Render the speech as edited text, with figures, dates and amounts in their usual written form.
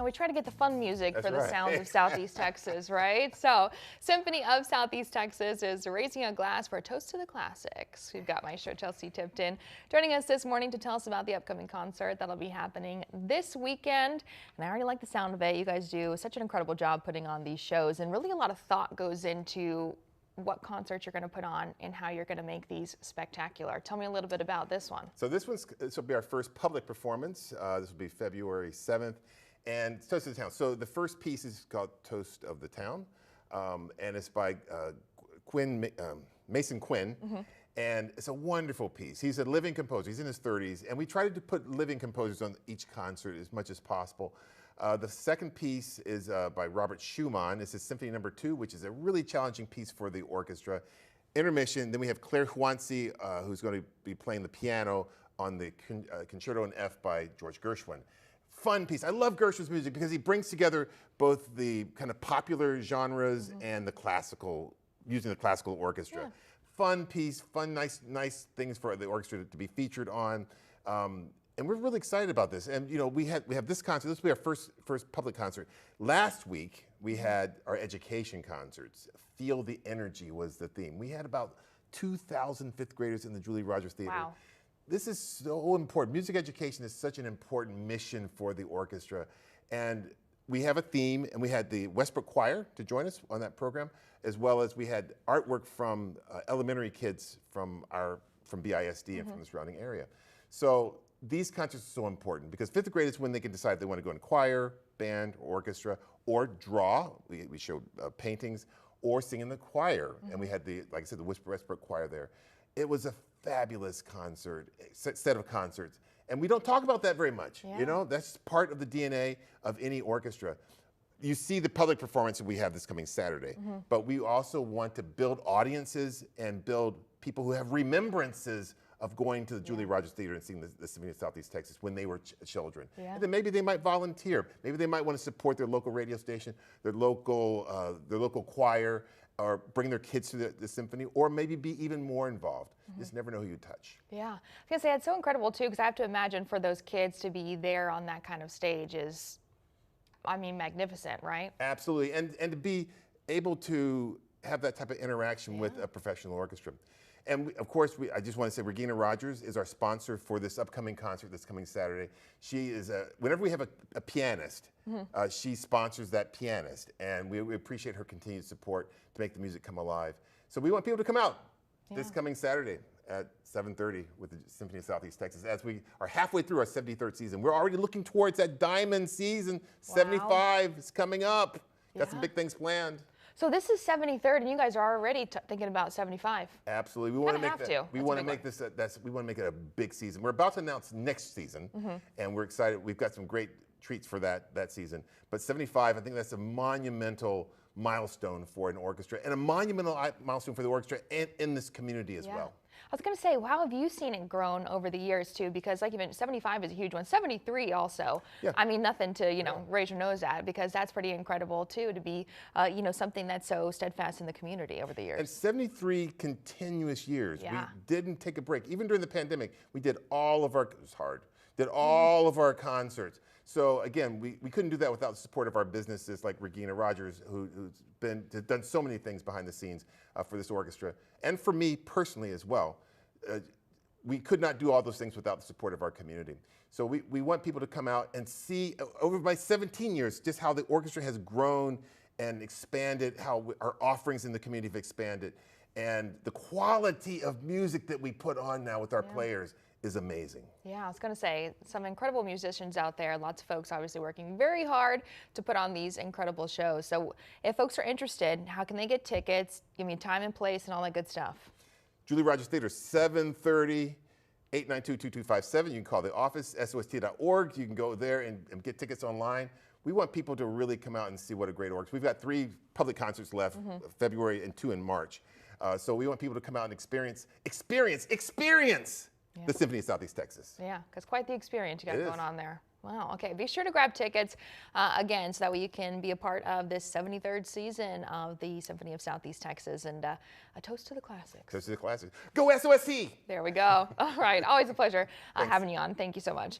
Yeah, we try to get the fun music That's for the right. sounds of Southeast Texas, right? So, Symphony of Southeast Texas is raising a glass for a toast to the classics. We've got Maestro Chelsea Tipton joining us this morning to tell us about the upcoming concert that'll be happening this weekend. And I already like the sound of it. You guys do such an incredible job putting on these shows, and really a lot of thought goes into what concerts you're going to put on and how you're going to make these spectacular. Tell me a little bit about this one. So this will be our first public performance. This will be February 7th. And Toast of the Town. So the first piece is called Toast of the Town, and it's by Mason Quinn. And it's a wonderful piece. He's a living composer. He's in his 30s, and we tried to put living composers on each concert as much as possible. The second piece is by Robert Schumann. This is Symphony No. 2, which is a really challenging piece for the orchestra. Intermission, then we have Claire Huancy, who's going to be playing the piano on the Concerto in F by George Gershwin. Fun piece. I love Gershwin's music because he brings together both the kind of popular genres and the classical, using the classical orchestra. Yeah. Fun piece, fun, nice things for the orchestra to be featured on. And we're really excited about this. And you know, we have this concert. This will be our first public concert. Last week we had our education concerts. Feel the Energy was the theme. We had about 2,000 fifth graders in the Julie Rogers Theater. Wow. This is so important. Music education is such an important mission for the orchestra. And we have a theme, and we had the Westbrook Choir to join us on that program, as well as we had artwork from elementary kids from BISD and from the surrounding area. So these concerts are so important because fifth grade is when they can decide if they want to go in choir, band, orchestra, or draw. We showed paintings, or sing in the choir. And we had like I said, the Westbrook Choir there. It was a fabulous concert, set of concerts. And we don't talk about that very much. Yeah. You know, that's part of the DNA of any orchestra. You see the public performance that we have this coming Saturday, but we also want to build audiences and build people who have remembrances of going to the Julie Rogers Theater and seeing the Symphony of Southeast Texas when they were children. Yeah. And then maybe they might volunteer. Maybe they might want to support their local radio station, their local choir, or bring their kids to the symphony, or maybe be even more involved. You just never know who you touch. Yeah, I was gonna say it's so incredible too, because I have to imagine for those kids to be there on that kind of stage is, I mean, magnificent, right? Absolutely, and to be able to have that type of interaction with a professional orchestra. And of course, I just want to say Regina Rogers is our sponsor for this upcoming concert that's coming Saturday. She is whenever we have a pianist, she sponsors that pianist, and we appreciate her continued support to make the music come alive. So we want people to come out this coming Saturday at 7:30 with the Symphony of Southeast Texas as we are halfway through our 73rd season. We're already looking towards that diamond season. 75 is coming up. Got some big things planned. So this is 73rd, and you guys are already thinking about 75. Absolutely, we want to make that. We want to make this. We want to make it a big season. We're about to announce next season, and we're excited. We've got some great treats for that season. But 75, I think that's a monumental milestone for an orchestra, and a monumental milestone for the orchestra and in this community as well. I was going to say, how have you seen it grown over the years too? Because like you mentioned, 75 is a huge one. 73 also. Yeah. I mean, nothing to raise your nose at, because that's pretty incredible too, to be something that's so steadfast in the community over the years. And 73 continuous years. Yeah. We didn't take a break. Even during the pandemic, we did all of our, it was hard, did all of our concerts. So again, we couldn't do that without the support of our businesses like Regina Rogers, who's done so many things behind the scenes for this orchestra, and for me personally as well. We could not do all those things without the support of our community. So we want people to come out and see, over my 17 years, just how the orchestra has grown and expanded, how our offerings in the community have expanded, and the quality of music that we put on now with our players is amazing. Yeah, I was going to say, some incredible musicians out there, lots of folks obviously working very hard to put on these incredible shows. So if folks are interested, how can they get tickets? Give me time and place and all that good stuff. Julie Rogers Theater, 7:30, 892-2257. You can call the office, sost.org. You can go there and get tickets online. We want people to really come out and see what a great orchestra. We've got 3 public concerts left, February and 2 in March. So we want people to come out and experience the Symphony of Southeast Texas. Yeah, because quite the experience you got going on there. Wow, okay. Be sure to grab tickets again, so that way you can be a part of this 73rd season of the Symphony of Southeast Texas, and a toast to the classics. Toast to the classics. Go SOST! There we go. All right, always a pleasure having you on. Thank you so much.